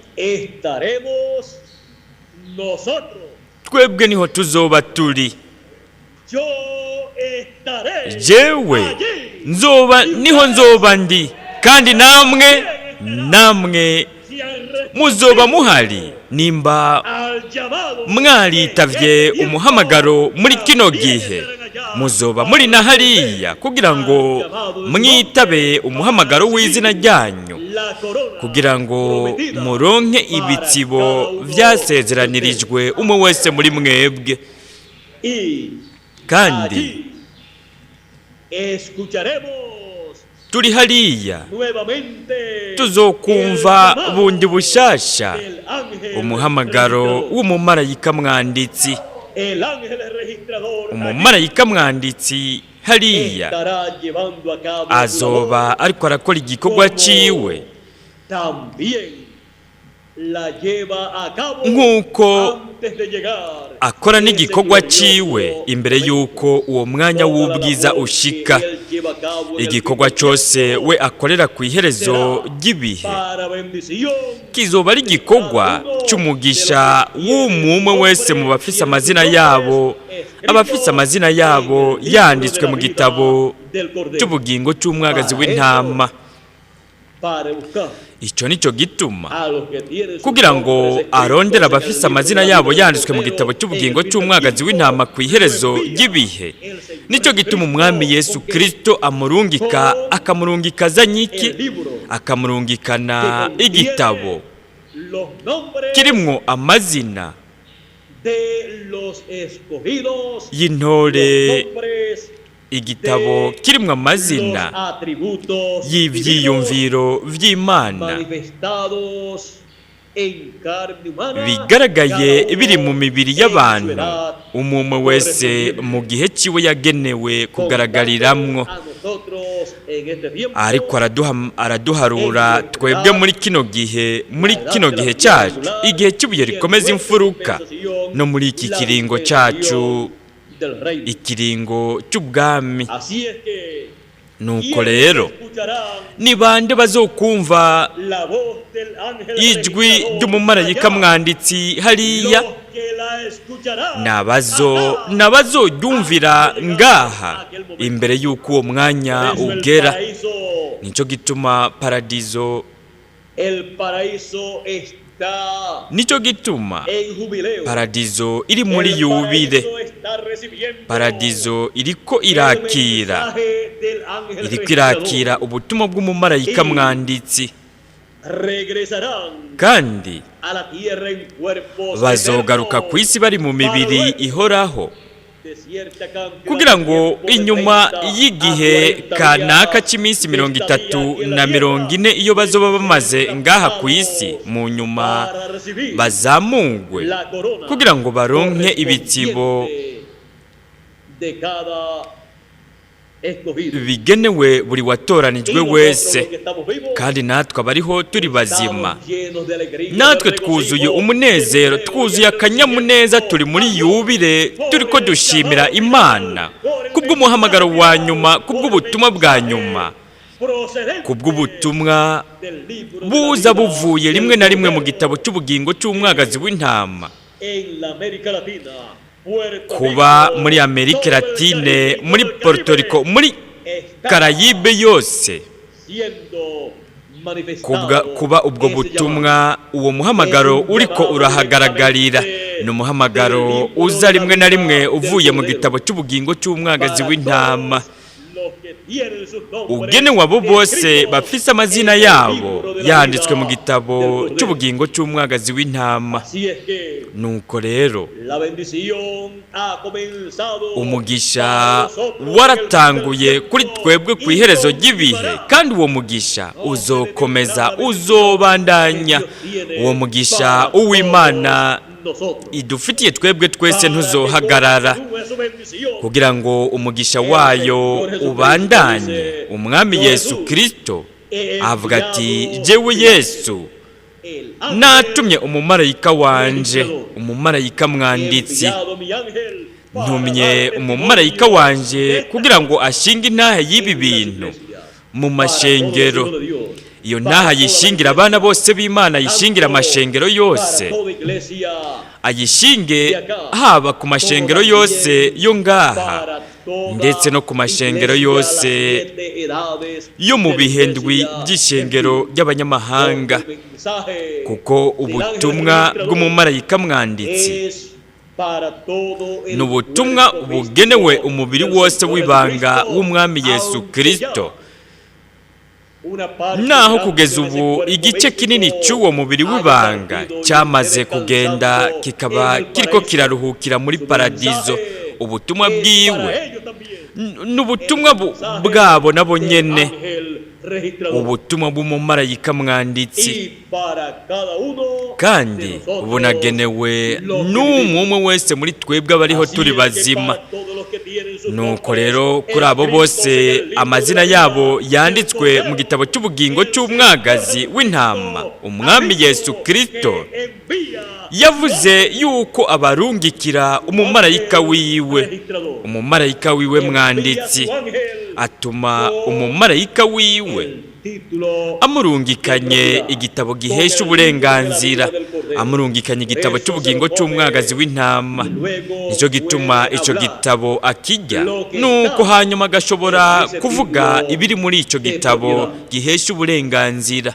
twebwe niho tuzoba turi. Jewe niho nzoba ndi, kandi namwe muzoba muhari nimba mwaritavye umuhamagaro muri kino gihe. Muzoba muri na hariya kugira ngo mwitabe umuhamagaro w'izina ryanyu, kugira ngo muronke ibitsibo vyasezeranirijwe umwe wese muri mwebwe. Kandi turi hariya tuzokumva bundi bushasha umuhamagaro w'umumarayika mwanditsi. Umumarayika mwanditsi hariya azoba ariko arakora igikorwa ciwe, nk'uko akora n'igikorwa ciwe imbere y'uko uwo mwanya w'ubwiza ushika. Igikorwa cyose we akorera ku iherezo ry'ibihe kizoba ari igikorwa cy'umugisha w'umwe wese mu bafise amazina yabo, abafise amazina yabo yanditswe mu gitabo cy'ubugingo cy'umwagazi w'intama. Icyo nicyo gituma kugira ngo arondere abafise amazina yabo yanditswe mu gitabo cy'ubugingo cy'umwagazi w'intama ku iherezo ry'ibihe. Nicyo gituma umwami Yesu Kristo akamurungika azanyiki, akamurungikana igitabo kirimwo amazina y'intore, igitabo kirimwo amazina y'ivyiyumviro vy'Imana bigaragaye biri mu mibiri y'abantu umwe wese mu gihe ciwe yagenewe kugaragariramwo. Ariko araduharura twebwe muri kino gihe cyacu, igihe cy'ubuye rikomeza imfuruka, no muri iki kiringo cyacu, ikiringo cy'ubwami. Nuko rero ni bande bazokumva ijwi ry'umumarayika mwanditsi hariya? Nabazoryumvira ngaha imbere y'uko uwo mwanya ugera. Nicyo gituma paradizo iri muri yubile. Paradizo iriko irakira ubutumwa bw'umumarayika mwanditsi, kandi bazogaruka ku isi bari mu mibiri ihoraho, kugira ngo inyuma y'igihe kanaka cy'iminsi 30 na 40 iyo bazoba bamaze ngaha ku isi, mu nyuma bazamungwe kugira ngo baronke ibitsibo bigenewe buri watoranijwe wese, kandi natwe abariho turi bazima, natwe twuzuye umunezero, twuzuye akanyamuneza, turi muri yubile, turi ko dushimira Imana kubw'umuhamagaro wa nyuma, kubw'ubutumwa bwa nyuma, kubw'ubutumwa buza buvuye rimwe na rimwe mu gitabo cy'ubugingo cy'umwagazi w'intama. Kuba muri Amerika Latine, muri Puerto Rico, muri Karayibe yose, kuba ubwo butumwa, uwo muhamagaro uriko urahagaragarira, ni umuhamagaro uza rimwe na rimwe uvuye mu gitabo cy'ubugingo cy'umwagazi w'intama, ugenewe abo bose bafise amazina yabo yanditswe mu gitabo cy'ubugingo cy'umwagazi w'intama. Nuko rero umugisha waratanguye kuri twebwe ku iherezo ry'ibihe, kandi uwo mugisha uzokomeza, uzobandanya. Uwo mugisha uw'Imana idufitiye twebwe twese ntuzohagarara, kugira ngo umugisha wayo ubandanye. Umwami Yesu Kristo avuga ati, jewe Yesu natumye umumarayika wanje, umumarayika mwanditsi, ntumye umumarayika wanje kugira ngo ashinge intahe y'ibi bintu mu mashengero. Iyo ntaha yishingira abana bose b'Imana, yishingira amashengero yose, ayishinge haba ku mashengero yose yo ngaha, ndetse no ku mashengero yose yo mu bihindwi by'ishengero ry'abanyamahanga, kuko ubutumwa bw'umumarayika mwanditsi ni ubutumwa bugenewe umubiri wose w'ibanga w'umwami Yesu Kristo. Naho kugeza ubu igice kinini cy'uwo mubiri w'ibanga cyamaze kugenda, kikaba kiriko kiraruhukira muri paradizo. Ubutumwa bwiwe n'ubutumwa bwabo nabo nyene, ubutumwa bw'umumarayika mwanditsi, kandi bunagenewe n'umwe wese muri twebwe abariho turi bazima. Nuko rero kuri abo bose amazina yabo yanditswe mu gitabo cy'ubugingo cy'umwagazi w'intama, umwami Yesu Kristo yavuze yuko abarungikira umumarayika wiwe, umumarayika wiwe mwanditsi, atuma umumarayika wiwe amurungikanye igitabo gihesha uburenganzira, amurungikanye igitabo cy'ubugingo cy'umwagazi w'intama. Nicyo gituma icyo gitabo akijya, nuko hanyuma agashobora kuvuga ibiri muri icyo gitabo gihesha uburenganzira.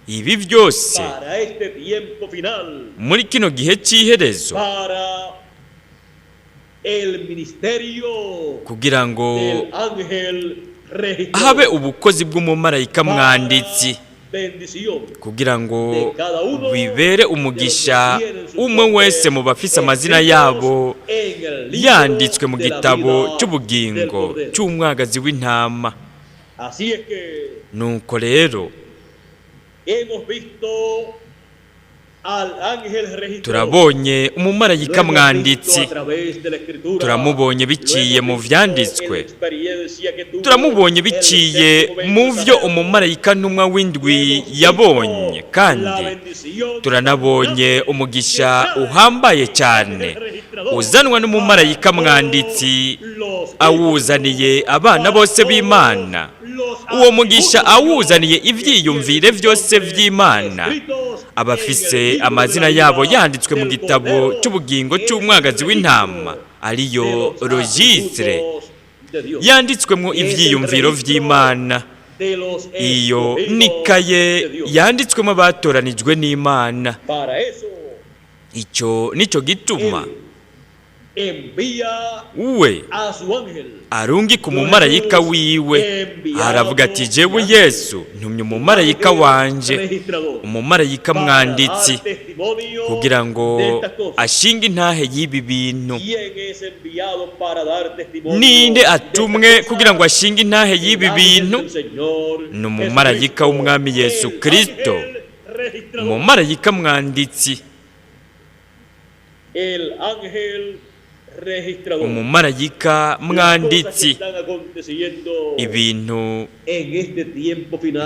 Ibi byose muri kino gihe cy'iherezo, kugira ngo habe ubukozi bw'umumarayika mwanditsi, kugira ngo bibere umugisha umwe wese mu bafise amazina yabo yanditswe mu gitabo cy'ubugingo cy'umwagazi w'intama. Nuko rero turabonye umumarayika mwanditsi, turamubonye biciye mu vyanditswe, turamubonye biciye mu vyo umumarayika ntumwa w'indwi yabonye, kandi turanabonye umugisha uhambaye cyane uzanwa n'umumarayika mwanditsi awuzaniye abana bose b'Imana. Uwo mugisha awuzaniye ivyiyumvire vyose vy'Imana, abafise amazina yabo yanditswe mu gitabo cy'ubugingo cy'umwagazi w'intama, ariyo registre yanditswemo ivyiyumviro vy'Imana. Iyo nikaye yanditswemo abatoranijwe n'Imana. Icyo nico gituma we arungika umumarayika wiwe, aravuga ati, jewe Yesu ntumye umumarayika wanje, umumarayika mwanditsi, kugira ngo ashinge intahe y'ibi bintu. Ninde atumwe kugira ngo ashinge intahe y'ibi bintu? Ni umumarayika w'umwami Yesu Kristo, umumarayika mwanditsi. umumarayika mwanditsi. Ibintu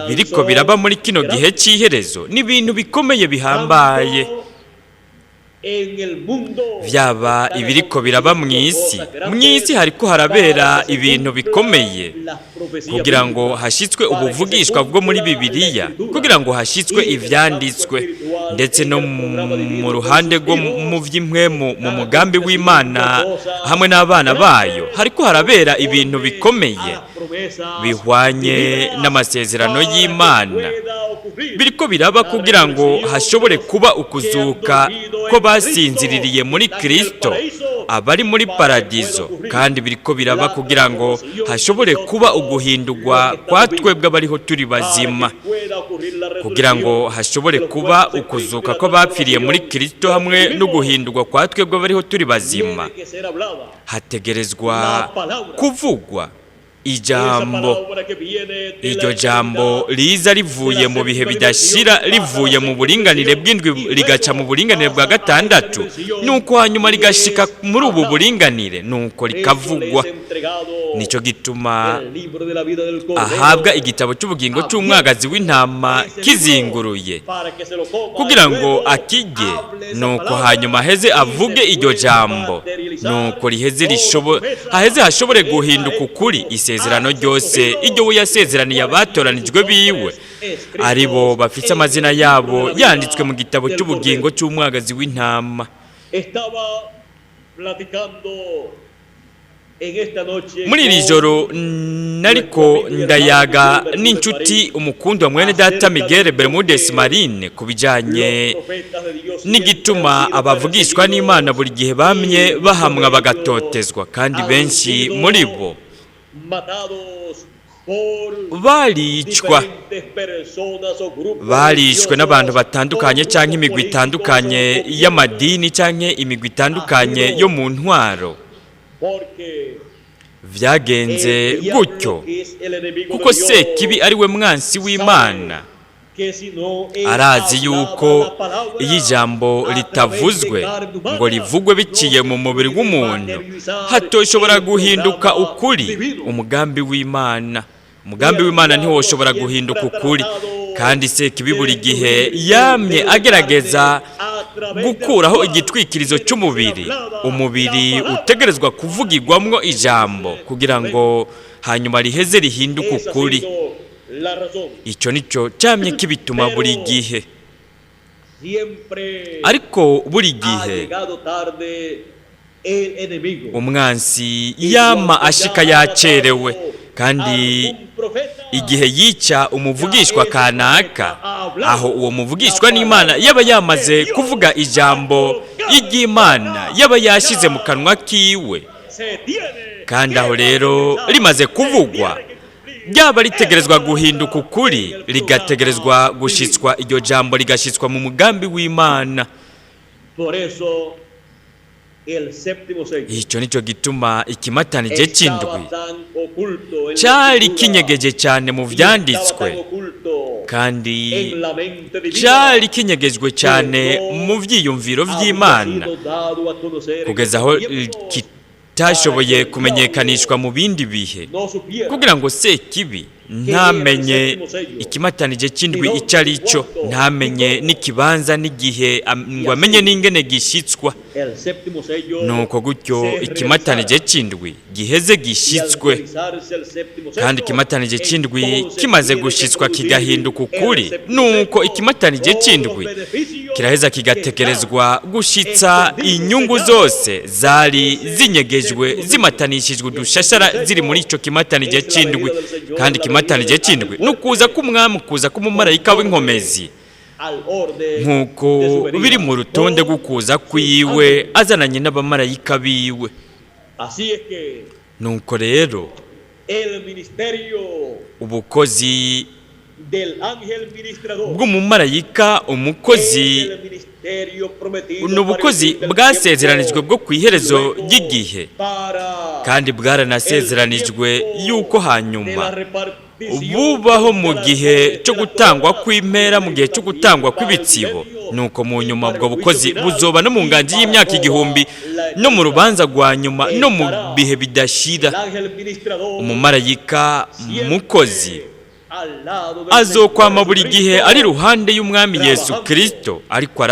biriko biraba muri kino gihe cy'iherezo ni ibintu bikomeye bihambaye, byaba ibiriko biraba mu isi hariko harabera ibintu bikomeye kugira ngo hashyitswe ubuvugishwa bwo muri Bibiliya, kugira ngo hashyitswe ivyanditswe, ndetse no mu ruhande rwo mu vy'impwemu mu mugambi w'Imana hamwe n'abana bayo hariko harabera ibintu bikomeye bihwanye n'amasezerano y'Imana. Biriko biraba kugira ngo hashobore kuba ukuzuka ko basinziririye muri Kristo abari muri paradizo, kandi biriko biraba kugira ngo hashobore kuba uguhindurwa kwa twebwe abariho turi bazima, kugira ngo hashobore kuba ukuzuka ko bapfiriye muri Kristo hamwe no guhindurwa kwa twebwe abariho turi bazima. Hategerezwa kuvugwa ijambo, iryo jambo riza rivuye mu bihe bidashira, rivuye mu buringanire bw'indwi rigaca mu buringanire bwa gatandatu, nuko hanyuma rigashika muri ubu buringanire, nuko rikavugwa. Nico gituma ahabwa igitabo cy'ubugingo cy'umwagazi w'intama kizinguruye, kugira ngo akige, nuko hanyuma heze avuge iryo jambo, nuko haheze hashobore guhinduka ukuri isezerano ryose iryo we yasezeraniye abatoranijwe biwe, ari bo bafite amazina yabo yanditswe mu gitabo cy'ubugingo cy'umwagazi w'intama. Muri iri joro nariko ndayaga n'inshuti umukundwa mwene data Miguel Bermudez Marine ku bijanye n'igituma abavugishwa n'Imana buri gihe bamye bahamwa bagatotezwa, kandi benshi muri bo barishwe n'abantu batandukanye cyangwa imigwi itandukanye y'amadini cyangwa imigwi itandukanye yo mu ntwaro. Vyagenze gutyo kuko Sekibi ari we mwansi w'Imana, arazi yuko iyo ijambo litavuzwe ngo rivugwe biciye mu mubiri w'umuntu hatoshobora guhinduka ukuri umugambi w'Imana. Umugambi w'Imana ntiwoshobora guhinduka ukuri, kandi Sekibi buri gihe yamye agerageza gukuraho igitwikirizo cy'umubiri. Umubiri utegerezwa kuvugirwamwo ijambo kugira ngo hanyuma riheze rihinduke ukuri. Icyo nicyo cyamye kibituma buri gihe, ariko buri gihe umwansi yama ashika yacerewe, kandi igihe yica umuvugishwa kanaka, aho uwo muvugishwa n'Imana yaba yamaze kuvuga ijambo ry'Imana, yaba yashize mu kanwa kiwe, kandi aho rero rimaze kuvugwa ryaba ritegerezwa guhinduka ukuri, rigategerezwa gushitswa, iryo jambo rigashitswa mu mugambi w'Imana. Icyo nicyo gituma ikimatanije cy'indwi cyari kinyegeje cyane mu vyanditswe, kandi cyari kinyegejwe cyane mu vyiyumviro vy'Imana, kugeza aho kitashoboye kumenyekanishwa mu bindi bihe, kugira ngo Sekibi ntamenye ikimatanije cy'indwi icyo ari cyo, ntamenye n'ikibanza n'igihe, ngo amenye n'ingene gishitswa. Nuko gutyo ikimatanije cy'indwi giheze gishitswe, kandi ikimatanije cy'indwi kimaze gushitswa kigahinduka ukuri, nuko ikimatanije cy'indwi kiraheza kigatekerezwa gushitsa inyungu zose zari zinyegejwe zimatanishijwe udushashara ziri muri ico kimatanije cy'indwi. Kandi ikimatanije cy'indwi nukuza k'umwami, kuza k'umumarayika w'inkomezi, nk'uko biri mu rutonde gukuza kwiwe azananye n'abamarayika biwe. Nuko rero ubukozi bw'umumarayika, umukozi n'ubukozi bwasezeranijwe bwo ku iherezo ry'igihe, kandi bwaranasezeranijwe yuko hanyuma bubaho mu gihe cyo gutangwa kw'impera, mu gihe cyo gutangwa kw'ibitsibo. Nuko mu nyuma ubwo bukozi buzoba no mu nganji y'imyaka 1000 no mu rubanza rwa nyuma no mu bihe bidashira. Umumarayika mukozi azokwama buri gihe ari ruhande y'umwami Yesu Kristo, ariko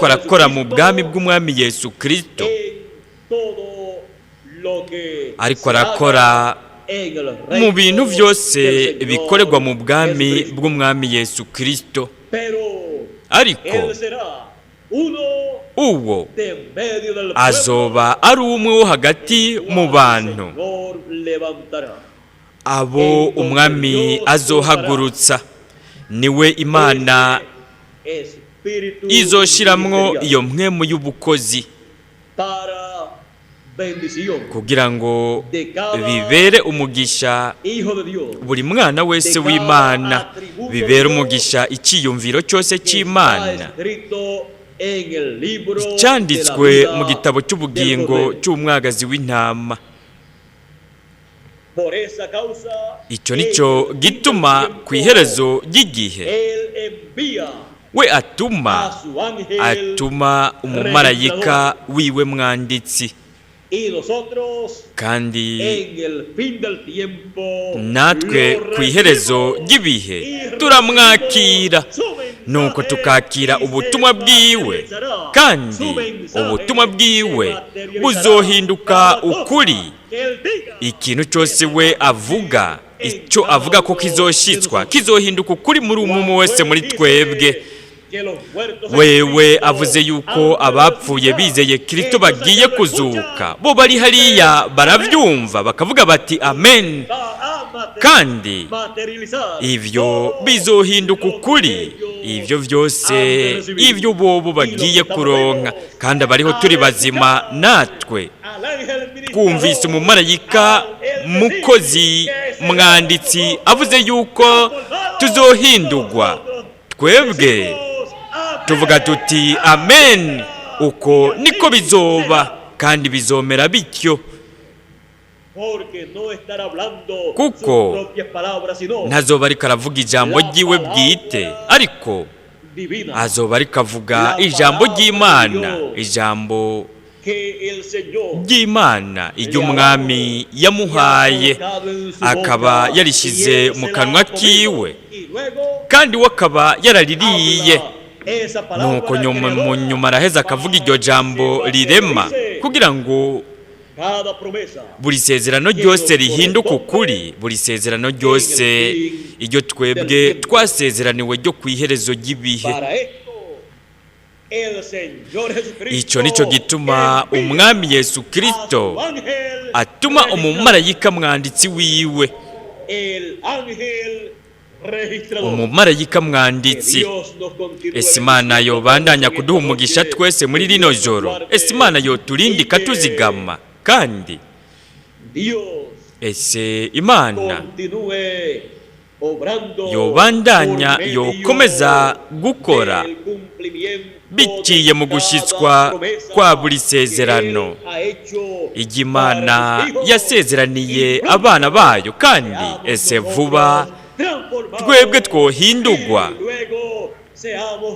arakora mu bwami bw'umwami Yesu Kristo, ariko arakora mu bintu byose bikorerwa mu bwami bw'umwami Yesu Kristo. Ariko uwo azoba ari umwe wo hagati mu bantu, abo umwami azohagurutsa. Niwe Imana izoshiramwo iyo mpwemu y'ubukozi kugira ngo bibere umugisha buri mwana wese w'Imana, bibere umugisha icyiyumviro cyose cy'Imana cyanditswe mu gitabo cy'ubugingo cy'umwagazi w'intama. Icyo nicyo gituma ku iherezo ry'igihe we atuma umumarayika wiwe mwanditsi, kandi natwe ku iherezo ry'ibihe turamwakira, nuko tukakira ubutumwa bwiwe, kandi ubutumwa bwiwe buzohinduka ukuri. Ikintu cyose we avuga, icyo avuga ko kizohinduka ukuri muri umwe wese muri twebwe. Wewe avuze yuko abapfuye bizeye Kristo bagiye kuzuka, bo bari hariya barabyumva bakavuga bati amen, kandi ivyo bizohinduka ukuri. Ivyo byose ivyo bobo bagiye kuronka, kandi abariho turi bazima natwe twumvise umumarayika mukozi mwanditsi avuze yuko tuzohindurwa. Twebwe tuvuga tuti amen, uko niko bizoba kandi bizomera bityo, kuko ntazoba ariko aravuga ijambo ry'iwe bwite, ariko azoba ariko avuga ijambo ry'Imana, ijambo ry'Imana iry'umwami yamuhaye, akaba yarishyize mu kanwa kiwe, kandi we akaba yaraririye. Nuko mu nyuma araheza akavuga iryo jambo rirema, kugira ngo buri sezerano ryose rihinduka ukuri, buri sezerano ryose iryo twebwe twasezeraniwe ryo ku iherezo ry'ibihe. Icyo nicyo gituma umwami Yesu Kristo atuma umumarayika mwanditsi wiwe, umumarayika mwanditsi. Ese Imana yobandanya kuduha umugisha twese muri rino joro? Ese Imana yoturindika tuzigama? Kandi ese Imana yobandanya yokomeza gukora biciye mu gushyitswa kwa buri sezerano igihe Imana yasezeraniye abana bayo. Kandi ese vuba twebwe twohindurwa,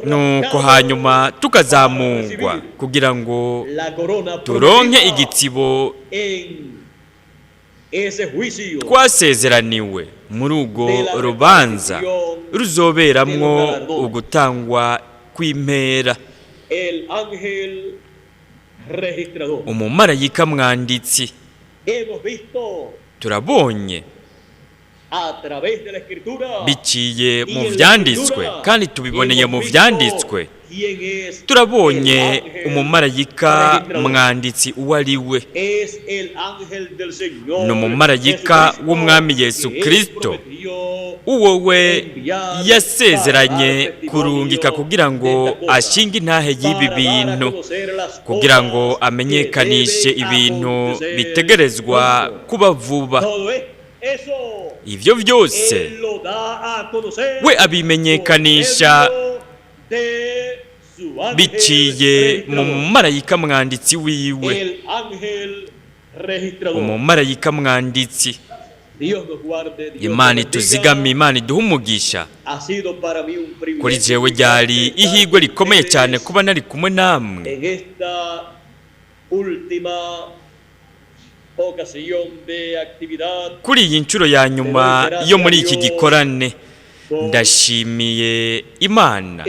nuko hanyuma tukazamurwa kugira ngo turonke igitsibo twasezeraniwe muri urwo rubanza ruzoberamwo ugutangwa kw'impera. Umumarayika mwanditsi turabonye biciye mu vyanditswe, kandi tubiboneye mu vyanditswe. Turabonye umumarayika mwanditsi uwo ari we, ni umumarayika w'umwami Yesu Kristo, uwo we yasezeranye kurungika kugira ngo ashinge intahe y'ibi bintu, kugira ngo amenyekanishe ibintu bitegerezwa kuba vuba. Ivyo byose we abimenyekanisha biciye mu mumarayika mwanditsi wiwe, umumarayika mwanditsi. Imana ituzigame, Imana iduhe umugisha. Kuri jewe ryari ihigwe rikomeye cyane kuba nari kumwe namwe kuri iyi nshuro ya nyuma yo muri iki gikorane ndashimiye Imana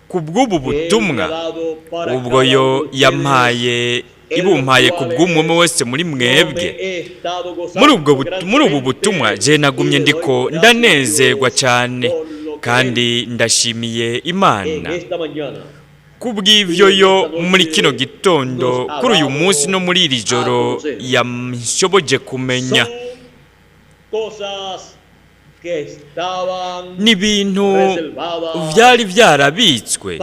ku bw'ubu butumwa ubwo yo yampaye ibumpaye ku bw'umwe wese muri mwebwe. Muri ubu butumwa je nagumye ndiko ndanezerwa cyane kandi ndashimiye Imana kubw'ivyo yo muri kino gitondo kuri uyu munsi no muri iri joro yanshoboje kumenya n'ibintu vyari vyarabitswe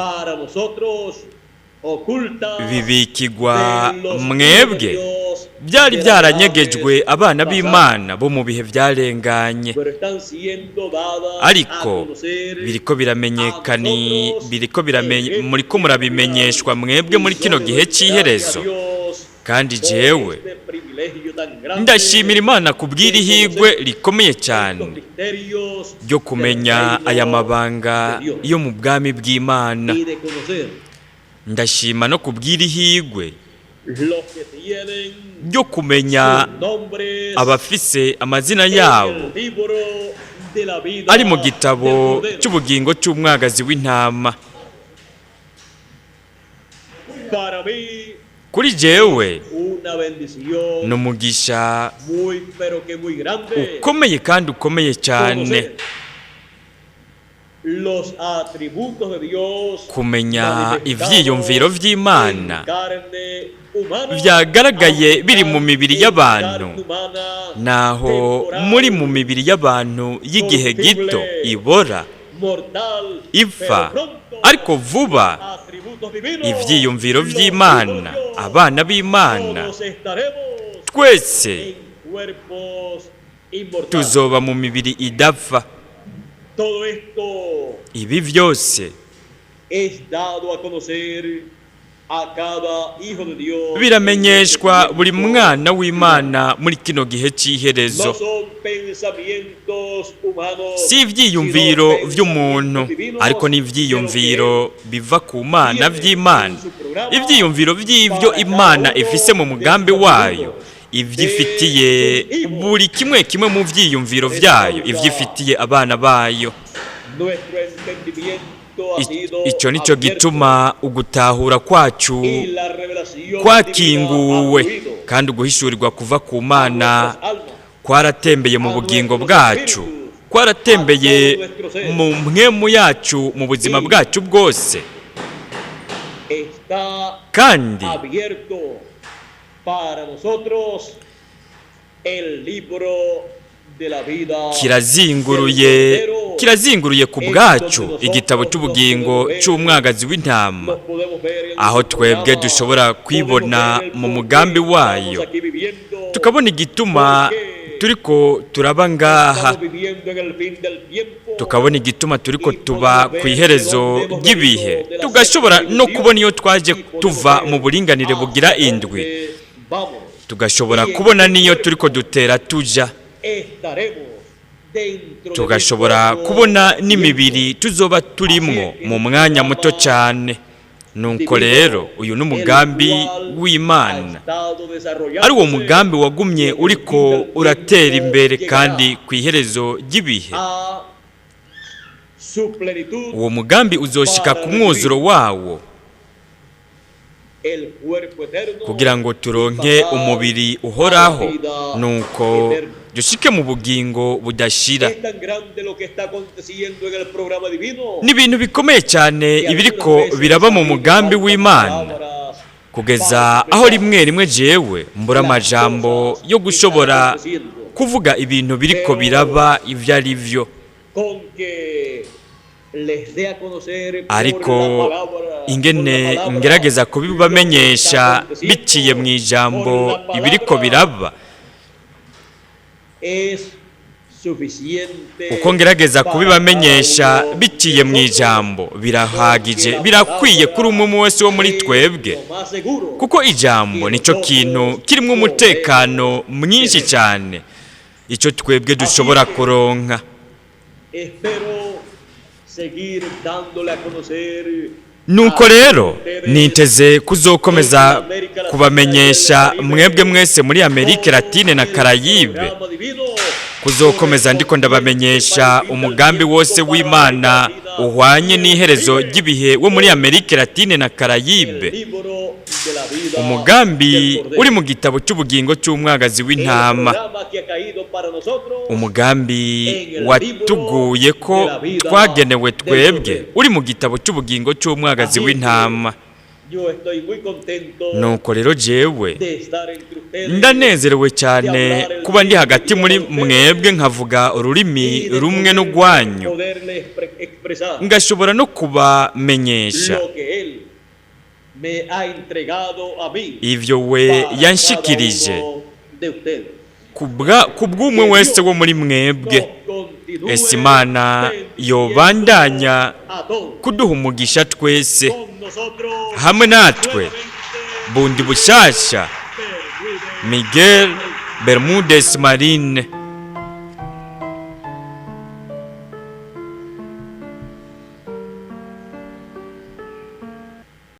bibikigwa mwebwe, byari byaranyegejwe abana b'Imana bo mu bihe byarenganye, ariko muriko murabimenyeshwa mwebwe muri kino gihe cy'iherezo. Kandi jewe ndashimira Imana kubw'iri higwe rikomeye cyane ryo kumenya aya mabanga yo mu bwami bw'Imana. Ndashima no kubw'iri higwe ryo kumenya abafise amazina yabo ari mu gitabo cy'ubugingo cy'umwagazi w'intama. Kuri jewe ni umugisha ukomeye kandi ukomeye cyane kumenya ivyiyumviro vy'Imana vyagaragaye biri mu mibiri y'abantu, naho muri mu mibiri y'abantu y'igihe gito ibora ipfa, ariko vuba ivyiyumviro vy'Imana, abana b'Imana twese tuzoba mu mibiri idapfa. Ibi vyose biramenyeshwa buri mwana w'Imana muri kino gihe cy'iherezo. Si ivyiyumviro vy'umuntu, ariko ni ivyiyumviro biva ku Mana vy'Imana, ivyiyumviro vy'ivyo Imana ifise mu mugambi wayo, ivyifitiye buri kimwe kimwe mu vyiyumviro vyayo, ivyifitiye abana bayo. Ico nico gituma ugutahura kwacu kwakinguwe, kandi uguhishurirwa kuva ku Mana kwaratembeye mu bugingo bwacu, kwaratembeye mu mpwemu yacu, mu buzima bwacu bwose, kandi kirazinguruye ku bwacu igitabo cy'ubugingo cy'umwagazi w'intama, aho twebwe dushobora kwibona mu mugambi wayo, tukabona igituma turiko turaba ngaha, tukabona igituma turiko tuba ku iherezo ry'ibihe, tugashobora no kubona iyo twaje tuva mu buringanire bugira indwi, tugashobora kubona niyo turiko dutera tuja, tugashobora kubona n'imibiri tuzoba turimwo mu mwanya muto cyane. Nuko rero uyu n'umugambi w'Imana, ari uwo mugambi wagumye uriko uratera imbere kandi ku iherezo ry'ibihe. Uwo mugambi uzoshika ku mwuzuro wawo kugira ngo turonke umubiri uhoraho, nuko dushike mu bugingo budashira. Ni ibintu bikomeye cyane ibiriko biraba mu mugambi w'Imana, kugeza aho rimwe rimwe jewe mbura amajambo yo gushobora kuvuga ibintu biriko biraba ivyo ari vyo. Ariko ingene ngerageza kubibamenyesha biciye mu ijambo ibiriko biraba, uko ngerageza kubibamenyesha biciye mu ijambo birahagije, birakwiye kuri umwe wese wo muri twebwe, kuko ijambo nico kintu kirimo umutekano mwinshi cyane, ico twebwe dushobora kuronka. nuko rero niteze kuzokomeza kubamenyesha mwebwe mwese muri Amerika Latine na Karayibe, kuzokomeza ndiko ndabamenyesha umugambi wose w'Imana uhwanye n'iherezo ry'ibihe wo muri Amerika Latine na Karayibe, umugambi uri mu gitabo cy'ubugingo cy'umwagazi w'intama, umugambi watuguye ko twagenewe twebwe uri mu gitabo cy'ubugingo cy'umwagazi w'intama. Nuko rero jewe ndanezerewe cyane kuba ndi hagati muri mwebwe nkavuga ururimi rumwe n'urwanyu, ngashobora no kubamenyesha ivyo we yanshikirije kubw'umwe wese wo muri mwebwe. Ese Imana yobandanya kuduha umugisha twese hamwe natwe. Bundi bushasha, Miguel Bermudez Marine.